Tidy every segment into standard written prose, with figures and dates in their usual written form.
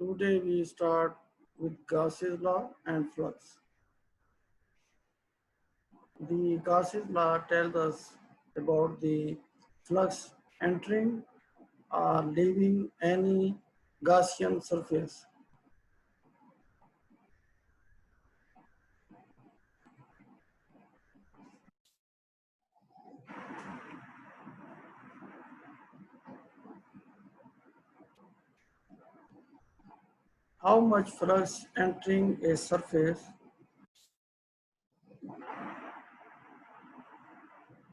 Today we start with Gauss's law and flux. The Gauss's law tells us about the flux entering or leaving any Gaussian surface. How much flux entering a surface?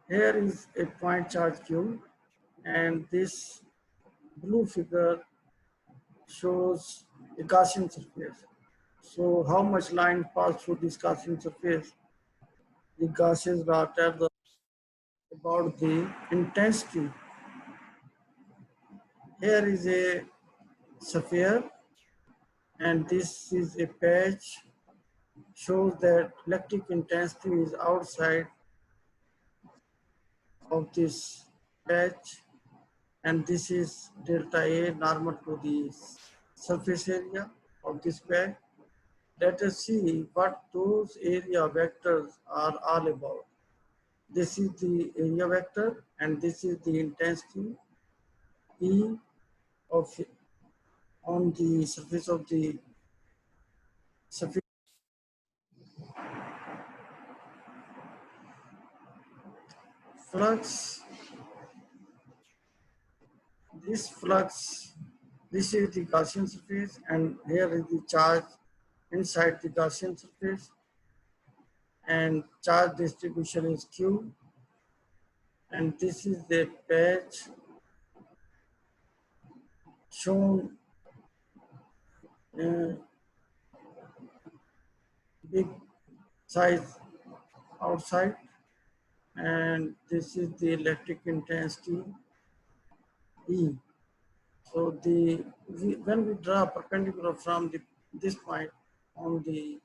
Here is a point charge Q, and this blue figure shows a Gaussian surface. So how much line pass through this Gaussian surface? The Gaussian law tells us about the intensity. Here is a sphere and this is a patch, shows that electric intensity is outside of this patch, and this is delta A normal to the surface area of this patch. Let us see what those area vectors are all about. This is the area vector and this is the intensity E of on the surface of the surface. Flux, this flux, this is the Gaussian surface and here is the charge inside the Gaussian surface, and charge distribution is Q, and this is the patch shown big size outside, and this is the electric intensity E. So when we draw perpendicular from this point on the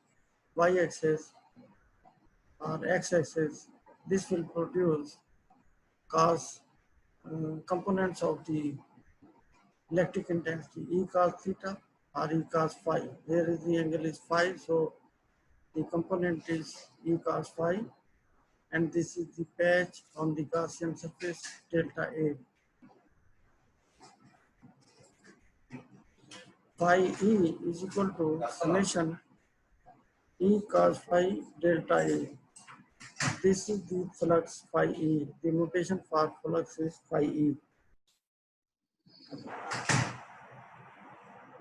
y-axis or x-axis, this will produce cos components of the electric intensity, E cos theta or E cos phi. There is the angle is phi, so the component is E cos phi, and this is the patch on the Gaussian surface delta A. Phi E is equal to summation E cos phi delta A. This is the flux phi E. The notation for flux is phi E.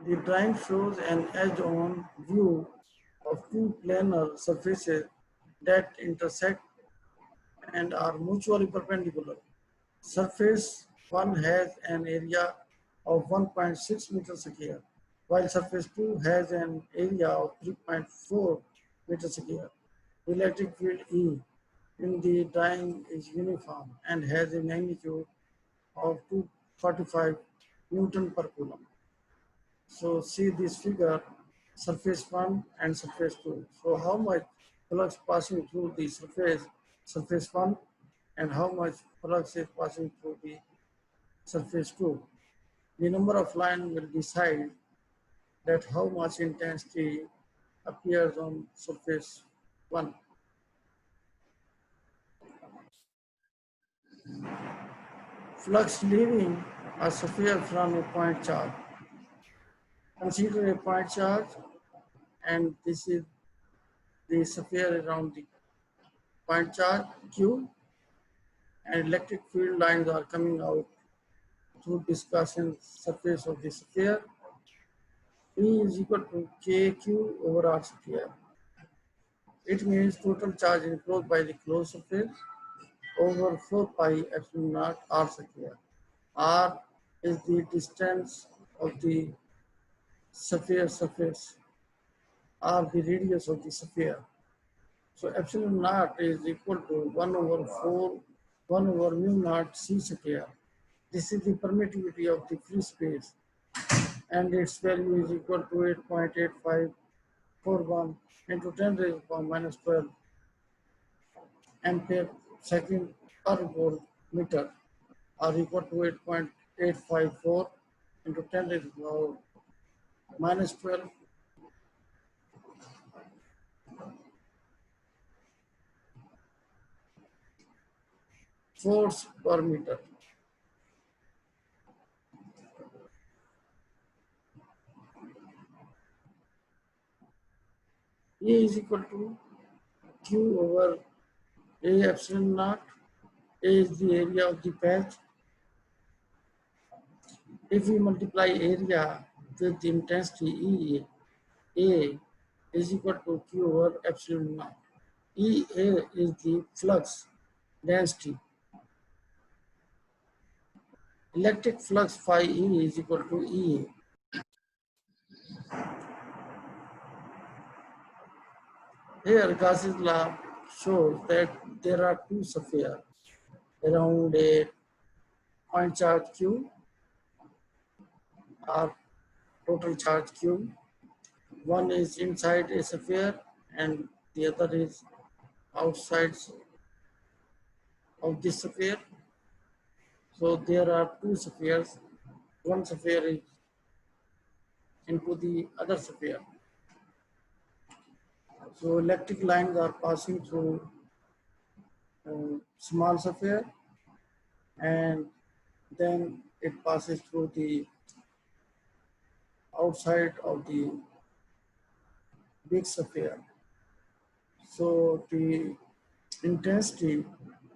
The drawing shows an edge-on view of two planar surfaces that intersect and are mutually perpendicular. Surface 1 has an area of 1.6 meters square, while surface 2 has an area of 3.4 meters square. The electric field E in the drawing is uniform and has a magnitude of 245 Newton per Coulomb. So see this figure, surface 1 and surface 2. So how much flux passing through the surface 1, and how much flux is passing through the surface 2. The number of lines will decide that how much intensity appears on surface 1. Flux leaving a sphere from a point charge. Consider a point charge, and this is the sphere around the point charge Q, and electric field lines are coming out through this Gaussian surface of the sphere. E is equal to KQ over R sphere. It means total charge enclosed by the closed surface over 4 pi epsilon naught R sphere. R is the distance of the sphere surface, R the radius of the sphere. So epsilon naught is equal to 1 over 4, 1 over mu naught C sphere. This is the permittivity of the free space, and its value is equal to 8.8541 into 10 raised to the power minus 12 ampere second per volt meter, or equal to 8.854 into 10 raised to the power minus 12 force per meter. E is equal to Q over A epsilon naught. A is the area of the patch. If we multiply area with the intensity E, A is equal to Q over epsilon naught. EA is the flux density. Electric flux phi E is equal to EA. Here Gauss's law shows that there are two spheres around a point charge Q or total charge Q. One is inside a sphere and the other is outside of this sphere. So there are two spheres. One sphere is into the other sphere. So electric lines are passing through small sphere and then it passes through the outside of the big sphere. So the intensity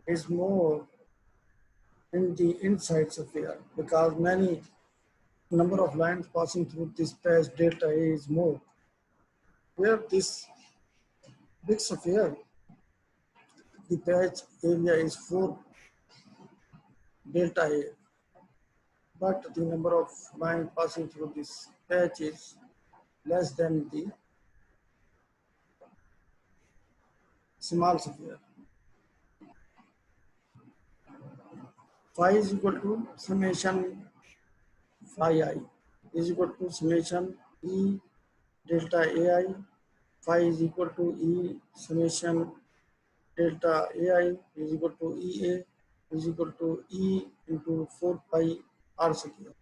is more in the inside sphere because many number of lines passing through this patch delta A is more. Where this big sphere, the patch area is 4 delta A, but the number of lines passing through this patch is less than the small sphere. Phi is equal to summation phi I is equal to summation E delta AI. Phi is equal to E summation delta AI is equal to EA is equal to E into 4 pi R square.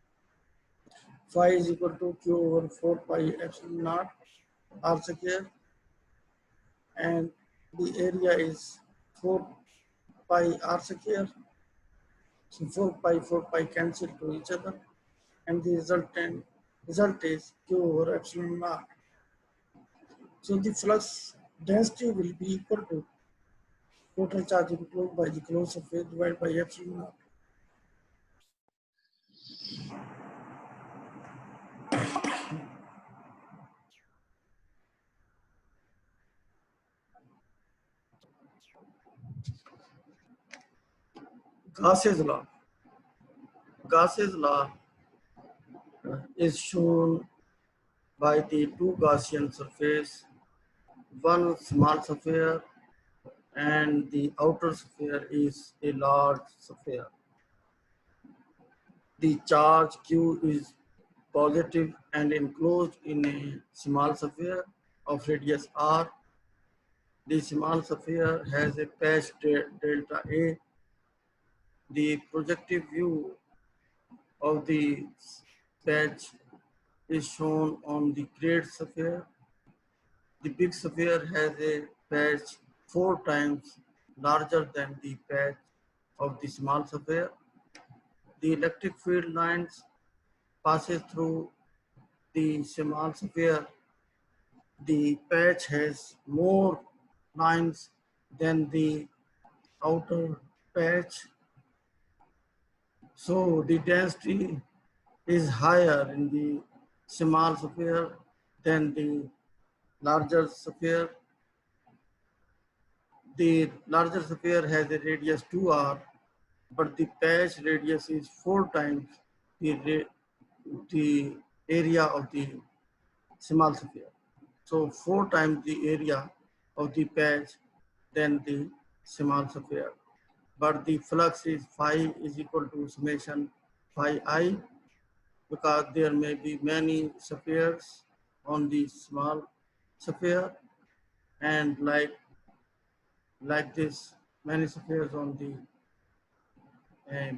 Phi is equal to Q over 4 pi epsilon naught R square and the area is 4 pi R square. So 4 pi cancel to each other and the result is Q over epsilon naught. So the flux density will be equal to total charge enclosed by the closed surface divided by epsilon naught. Gauss's law. Gauss's law is shown by the two Gaussian surface, one small sphere and the outer sphere is a large sphere. The charge Q is positive and enclosed in a small sphere of radius r. The small sphere has a patch delta A. The projective view of the patch is shown on the great sphere. The big sphere has a patch 4 times larger than the patch of the small sphere. The electric field lines passes through the small sphere. The patch has more lines than the outer patch. So the density is higher in the small sphere than the larger sphere. The larger sphere has a radius 2r, but the patch radius is 4 times the area of the small sphere. So 4 times the area of the patch than the small sphere. But the flux is phi is equal to summation phi I because there may be many spheres on the small sphere and like this many spheres on the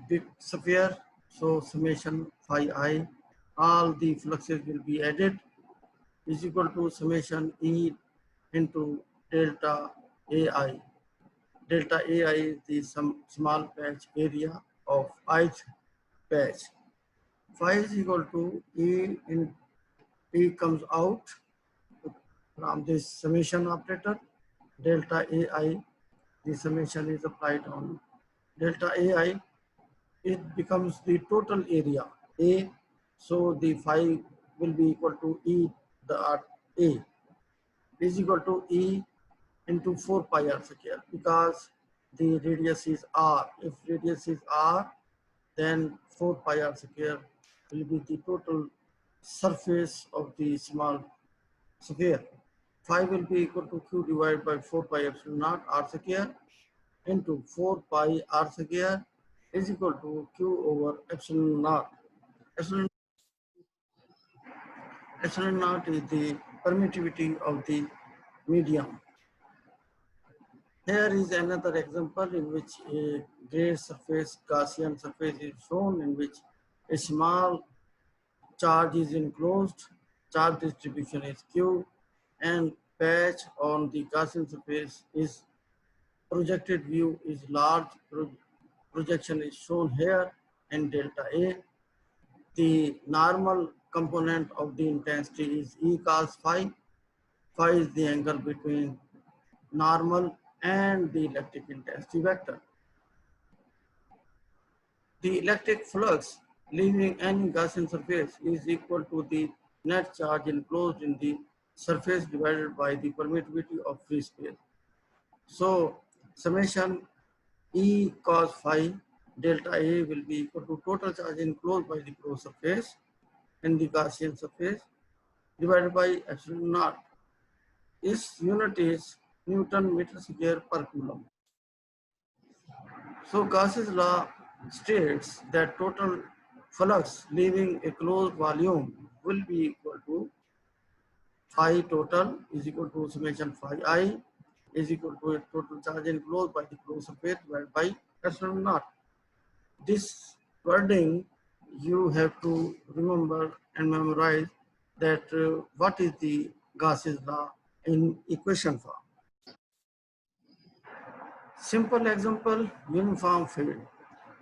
big sphere. So summation phi I all the fluxes will be added, is equal to summation E into delta AI. Delta AI is the small patch area of ith patch. Phi is equal to E in E comes out from this summation operator. Delta AI, the summation is applied on delta AI. It becomes the total area A. So the phi will be equal to E dot A is equal to E into 4 pi r square because the radius is R. If radius is R, then 4 pi r square will be the total surface of the small sphere. Phi will be equal to Q divided by 4 pi epsilon naught r square into 4 pi r square is equal to Q over epsilon naught. Epsilon, epsilon naught is the permittivity of the medium. Here is another example in which a gray surface, Gaussian surface is shown in which a small charge is enclosed, charge distribution is Q, and patch on the Gaussian surface is projected view is large, projection is shown here, and delta A. The normal component of the intensity is E cos phi. Phi is the angle between normal and the electric intensity vector. The electric flux leaving any Gaussian surface is equal to the net charge enclosed in the surface divided by the permittivity of free space. So summation E cos phi delta A will be equal to total charge enclosed by the closed surface in the Gaussian surface divided by epsilon naught. Its unit is Newton meter square per coulomb. So Gauss's law states that total flux leaving a closed volume will be equal to phi total is equal to summation phi I is equal to a total charge enclosed by the closed surface divided by epsilon naught. This wording you have to remember and memorize that what is the Gauss's law in equation form. Simple example, uniform field.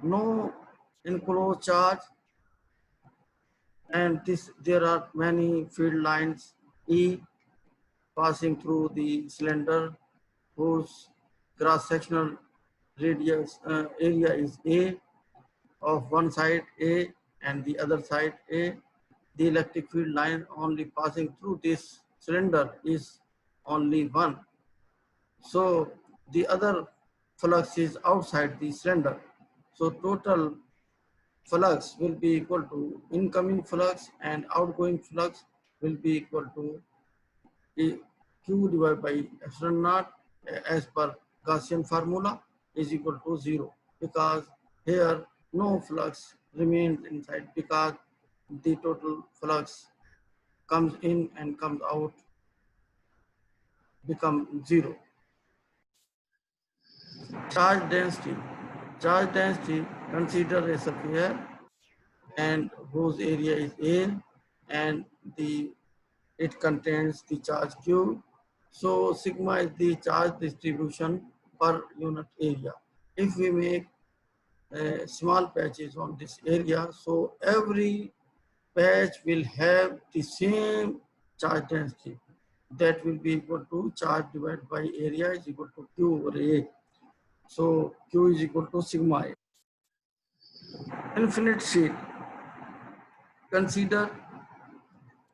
No enclosed charge, and there are many field lines E passing through the cylinder whose cross-sectional radius area is A, of one side A and the other side A. The electric field line only passing through this cylinder is only one. So the other flux is outside the cylinder. So total flux will be equal to incoming flux and outgoing flux will be equal to Q divided by epsilon naught as per Gaussian formula is equal to 0 because here no flux remains inside because the total flux comes in and comes out become 0. Charge density. Charge density, consider a sphere and whose area is A and it contains the charge Q. So sigma is the charge distribution per unit area. If we make small patches on this area, so every patch will have the same charge density. That will be equal to charge divided by area is equal to Q over A. So Q is equal to sigma A. Infinite sheet. Consider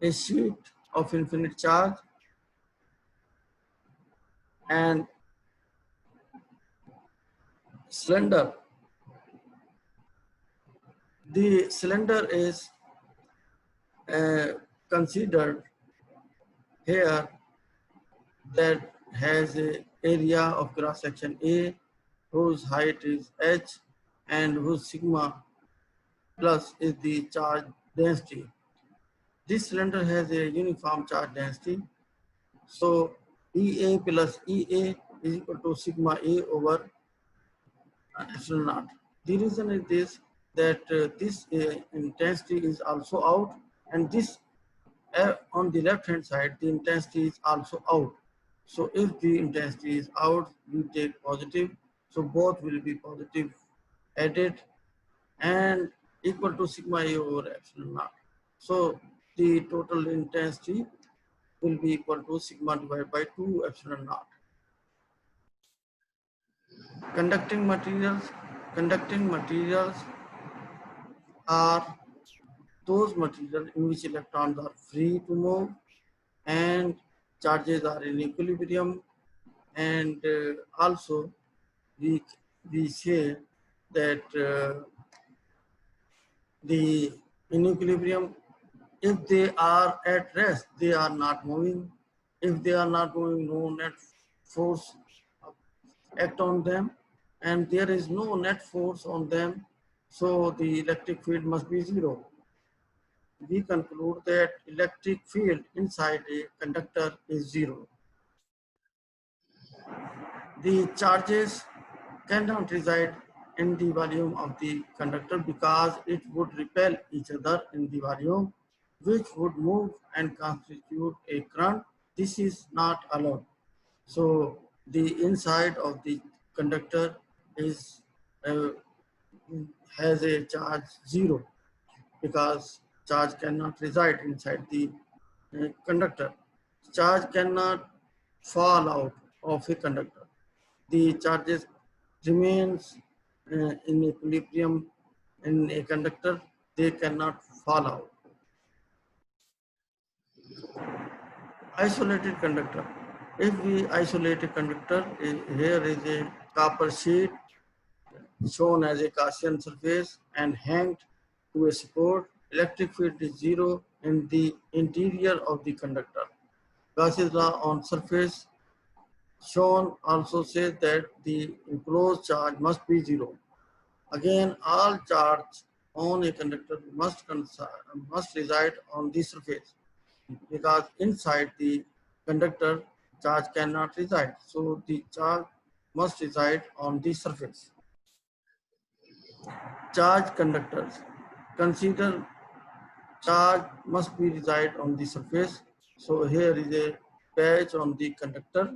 a sheet of infinite charge and cylinder. The cylinder is considered here that has a area of cross section A whose height is h and whose sigma plus is the charge density. This cylinder has a uniform charge density. So EA plus EA is equal to sigma A over epsilon naught. The reason is this that this intensity is also out and this on the left hand side, the intensity is also out. So if the intensity is out, we take positive. So both will be positive added and equal to sigma A over epsilon naught. So the total intensity will be equal to sigma divided by 2 epsilon naught. Conducting materials. Conducting materials are those materials in which electrons are free to move and charges are in equilibrium, and also we say that the in equilibrium, if they are at rest, they are not moving. If they are not moving, no net force act on them, and there is no net force on them, so the electric field must be zero. We conclude that electric field inside a conductor is zero. The charges cannot reside in the volume of the conductor because it would repel each other in the volume, which would move and constitute a current. This is not allowed. So the inside of the conductor is has a charge zero because charge cannot reside inside the conductor. Charge cannot fall out of a conductor. The charges remains in equilibrium in a conductor. They cannot fall out. Isolated conductor. If we isolate a conductor, here is a copper sheet shown as a Gaussian surface and hanged to a support. Electric field is zero in the interior of the conductor. Gauss's law on surface shown also says that the enclosed charge must be zero. Again, all charge on a conductor must reside on the surface because inside the conductor charge cannot reside. So the charge must reside on the surface. Charge conductors. Consider charge must be reside on the surface. So here is a patch on the conductor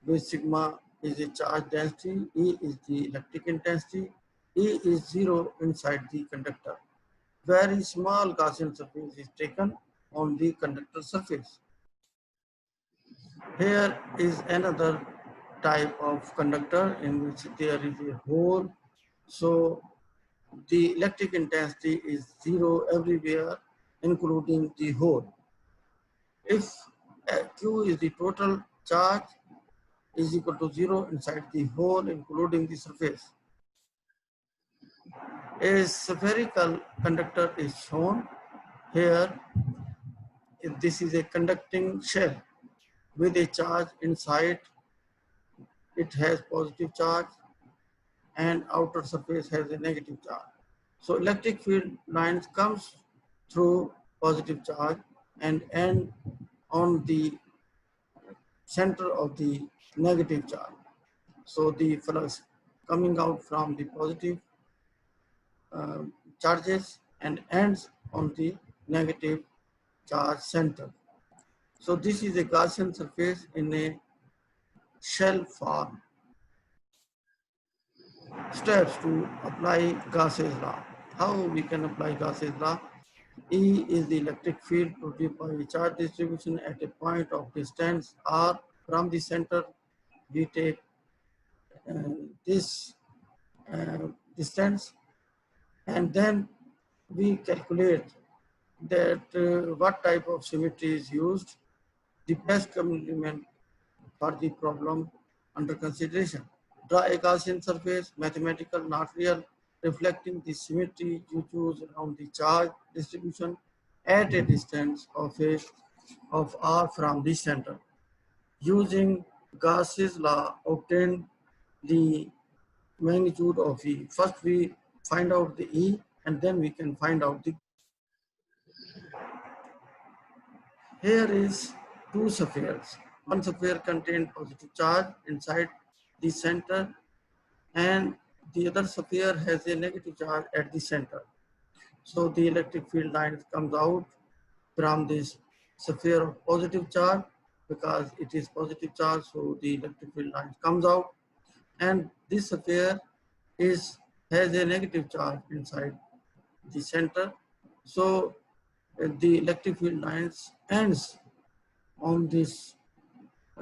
where sigma is a charge density, E is the electric intensity, E is zero inside the conductor. Very small Gaussian surface is taken on the conductor surface. Here is another type of conductor in which there is a hole. So the electric intensity is zero everywhere, including the hole. If Q is the total charge is equal to zero inside the hole, including the surface. A spherical conductor is shown here. This is a conducting shell with a charge inside. It has positive charge and outer surface has a negative charge. So electric field lines comes through positive charge and end on the center of the negative charge. So the flux coming out from the positive charges and ends on the negative charge center. So this is a Gaussian surface in a shell form. Steps to apply Gauss's law. How we can apply Gauss's law? E is the electric field produced by a charge distribution at a point of distance r from the center. We take this distance and then we calculate that what type of symmetry is used, the best complement for the problem under consideration. Draw a Gaussian surface, mathematical, not real, reflecting the symmetry you choose around the charge distribution at a distance of r from the center. Using Gauss's law, obtain the magnitude of E. First we find out the E and then we can find out the. Here is two spheres. One sphere contains positive charge inside the center and the other sphere has a negative charge at the center. So the electric field line comes out from this sphere of positive charge, because it is positive charge, so the electric field line comes out, and this sphere has a negative charge inside the center. So the electric field lines ends on this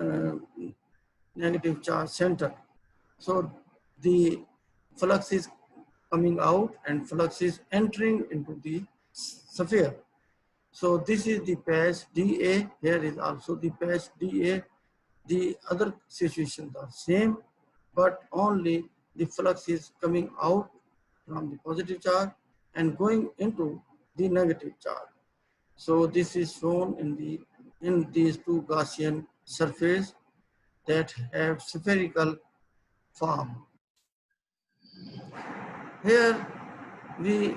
uh, negative charge center. So the flux is coming out and flux is entering into the sphere. So this is the patch dA. Here is also the patch dA. The other situations are same, but only the flux is coming out from the positive charge and going into the negative charge. So this is shown in these two Gaussian surface that have spherical form. Here we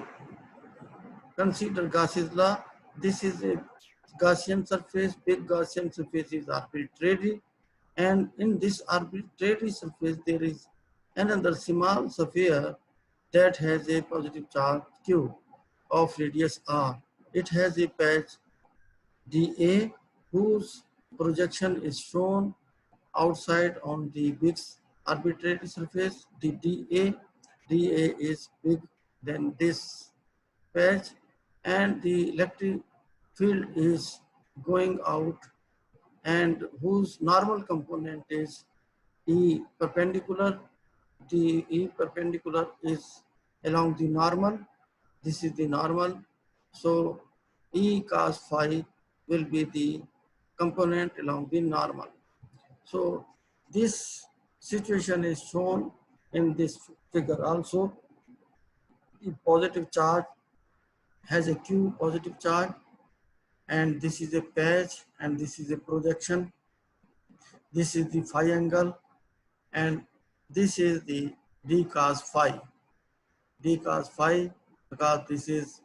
consider Gauss's law. This is a Gaussian surface. Big Gaussian surface is arbitrary, and in this arbitrary surface there is another small sphere that has a positive charge q of radius r. It has a patch dA whose projection is shown outside on the big arbitrary surface. The dA is big than this patch, and the electric field is going out, and whose normal component is E perpendicular. The E perpendicular is along the normal. This is the normal. So E cos phi will be the component along the normal. So this situation is shown in this figure also. The positive charge has a Q positive charge, and this is a patch, and this is a projection. This is the phi angle, and this is the d cos phi. D cos phi, because this is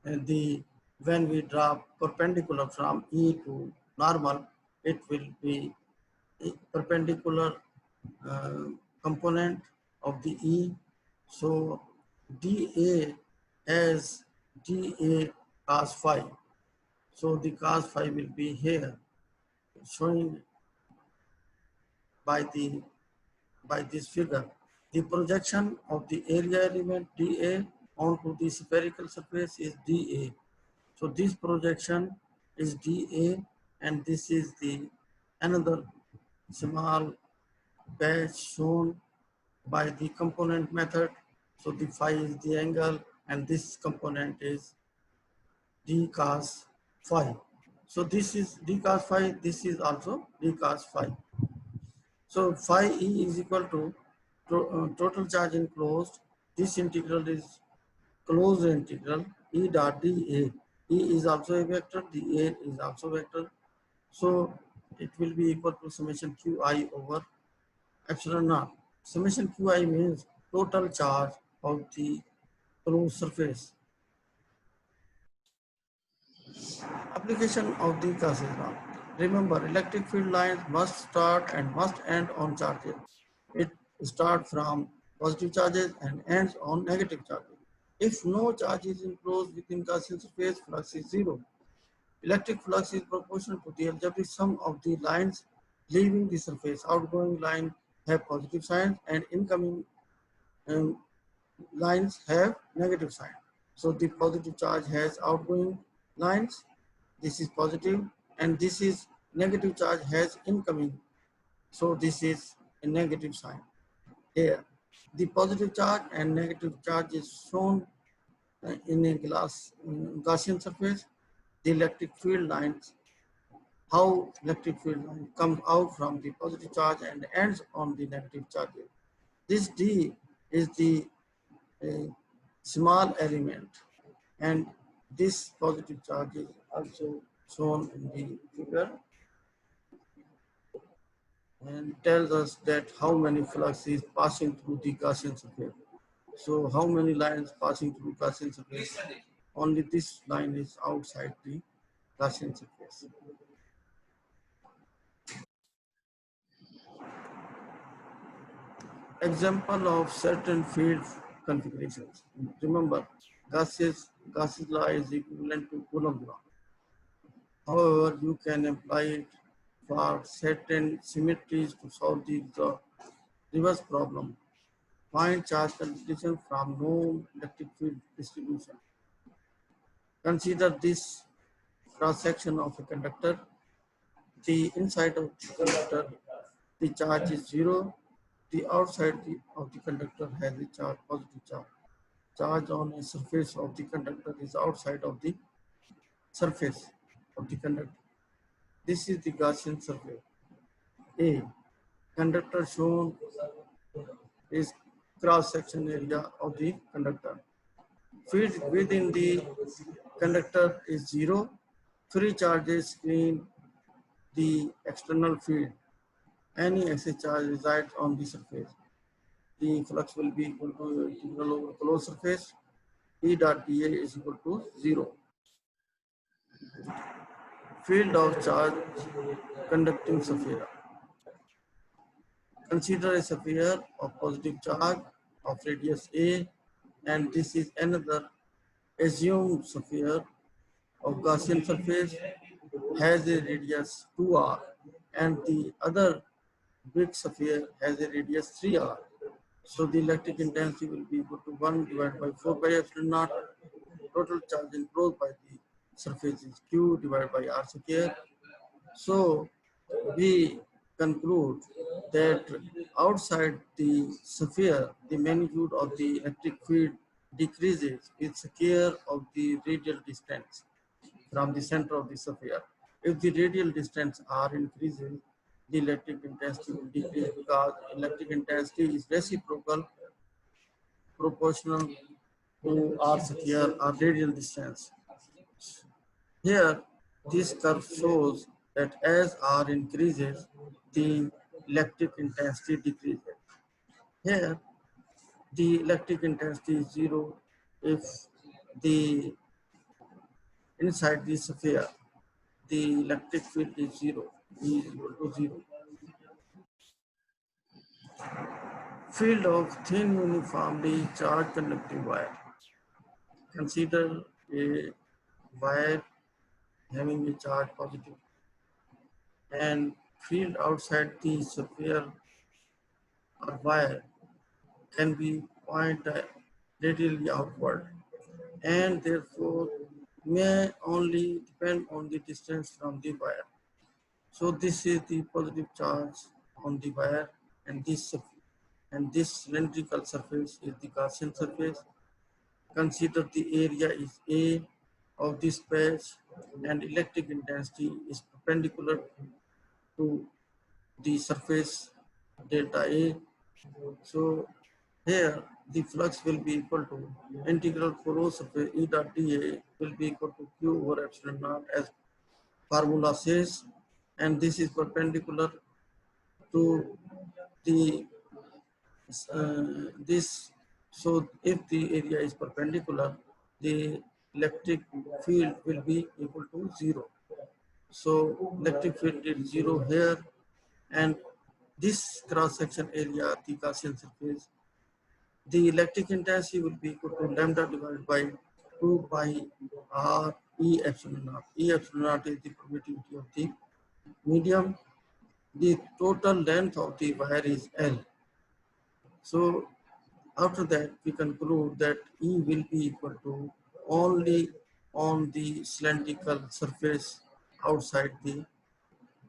the when we draw perpendicular from E to normal, it will be a perpendicular component of the E. So dA has dA cos phi. So the cos phi will be here, showing by this figure. The projection of the area element dA onto the spherical surface is dA. So this projection is dA, and this is the another small patch shown by the component method. So the phi is the angle, and this component is d cos phi. So this is d cos phi, this is also d cos phi. So phi E is equal to total charge enclosed. This integral is closed integral E dot dA. E is also a vector, dA is also a vector. So it will be equal to summation Qi over epsilon naught. Summation Qi means total charge of the closed surface. Application of the Gauss's law. Remember, electric field lines must start and must end on charges. It starts from positive charges and ends on negative charges. If no charge is enclosed within Gaussian surface, flux is zero. Electric flux is proportional to the algebraic sum of the lines leaving the surface. Outgoing lines have positive signs, and incoming lines have negative sign. So the positive charge has outgoing lines. This is positive, and this is negative charge has incoming. So this is a negative sign here. The positive charge and negative charge is shown in a Gaussian surface. The electric field lines, how electric field line comes out from the positive charge and ends on the negative charge. This D is the small element, and this positive charge is also shown in the figure, and tells us that how many flux is passing through the Gaussian surface. So how many lines passing through Gaussian surface? Only this line is outside the Gaussian surface. Example of certain field configurations. Remember, Gauss's Gauss's law is equivalent to Coulomb's law. However, you can apply it for certain symmetries to solve the reverse problem. Find charge concentration from known electric field distribution. Consider this cross-section of a conductor. The inside of the conductor, the charge is zero. The outside of the conductor has a charge, positive charge. Charge on a surface of the conductor is outside of the surface of the conductor. This is the Gaussian surface. A conductor shown is cross-section area of the conductor. Field within the conductor is zero. Free charges screen the external field. Any excess charge resides on the surface. The flux will be equal to integral over closed surface. E dot dA is equal to 0. Field of charge conducting sphere. Consider a sphere of positive charge of radius A, and this is another assumed sphere of Gaussian surface has a radius 2r, and the other big sphere has a radius 3r. So the electric intensity will be equal to 1 divided by 4 pi epsilon naught. Total charge enclosed by the surface is Q divided by R square. So we conclude that outside the sphere, the magnitude of the electric field decreases with square of the radial distance from the center of the sphere. If the radial distance r increases, the electric intensity will decrease because electric intensity is reciprocal proportional to r square or radial distance. Here, this curve shows that as r increases, the electric intensity decreases. Here, the electric intensity is zero if the inside the sphere the electric field is zero, E is equal to zero. Field of thin uniformly charged conducting wire. Consider a wire having a charge positive and field outside the sphere or wire can be pointed radially outward and therefore may only depend on the distance from the wire. So this is the positive charge on the wire, and this cylindrical surface is the Gaussian surface. Consider the area is A of this patch and electric intensity is perpendicular to the surface delta A. So here the flux will be equal to integral closed surface E dot dA will be equal to Q over epsilon naught as formula says, and this is perpendicular to the this. So if the area is perpendicular, the electric field will be equal to zero. So electric field is zero here, and this cross section area, the Gaussian surface, the electric intensity will be equal to lambda divided by 2 pi r E epsilon naught. E epsilon naught is the permittivity of the medium. The total length of the wire is L. So after that, we conclude that E will be equal to only on the cylindrical surface outside the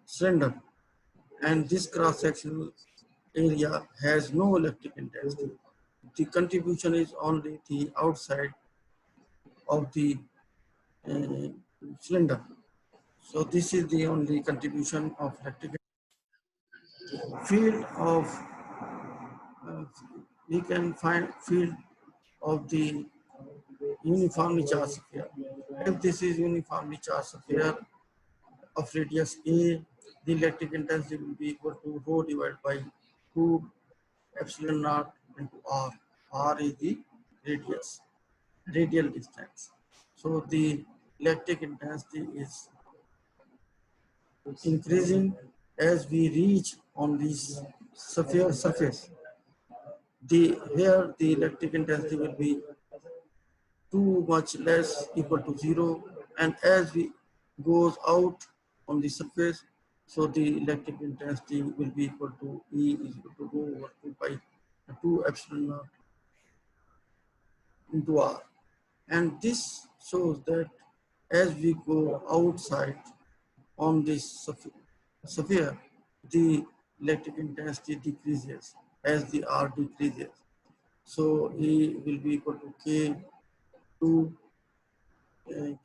cylinder, and this cross-sectional area has no electric intensity. The contribution is only the outside of the cylinder. So this is the only contribution of electric field of we can find field of the uniformly charged sphere. If this is uniformly charged sphere of radius A, the electric intensity will be equal to rho divided by 2 epsilon naught into R. R is the radius, radial distance. So the electric intensity is increasing as we reach on this sphere surface. Here the electric intensity will be too much less equal to 0, and as we goes out on the surface, so the electric intensity will be equal to E is equal to rho over 2 pi 2 epsilon naught into R. And this shows that as we go outside on this sphere, the electric intensity decreases as the R decreases. So E will be equal to K 2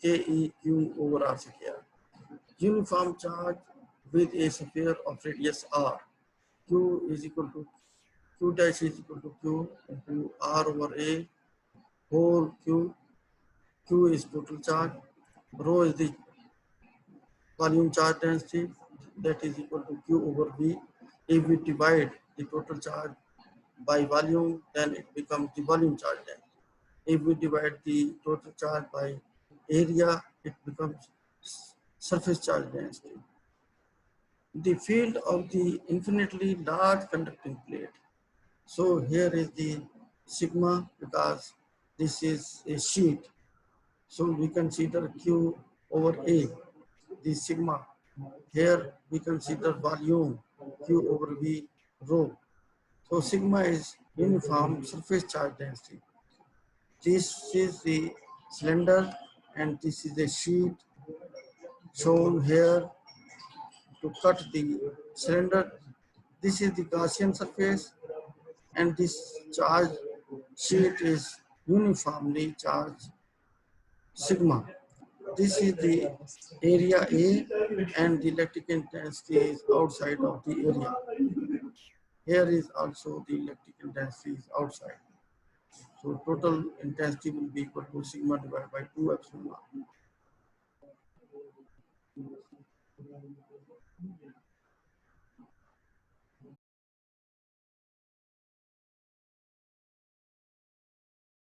KEQ over R square. Uniform charge with a sphere of radius R. Q is equal to Q dash is equal to Q into R over A whole Q. Q is total charge. Rho is the volume charge density, that is equal to Q over V. If we divide the total charge by volume, then it becomes the volume charge density. If we divide the total charge by area, it becomes surface charge density. The field of the infinitely large conducting plate. So here is the sigma because this is a sheet. So we consider Q over A, the sigma. Here we consider volume Q over V rho. So sigma is uniform surface charge density. This is the cylinder and this is the sheet shown here to cut the cylinder. This is the Gaussian surface and this charge sheet is uniformly charged sigma. This is the area A and the electric intensity is outside of the area. Here is also the electric intensity is outside. So total intensity will be equal to sigma divided by 2 epsilon naught.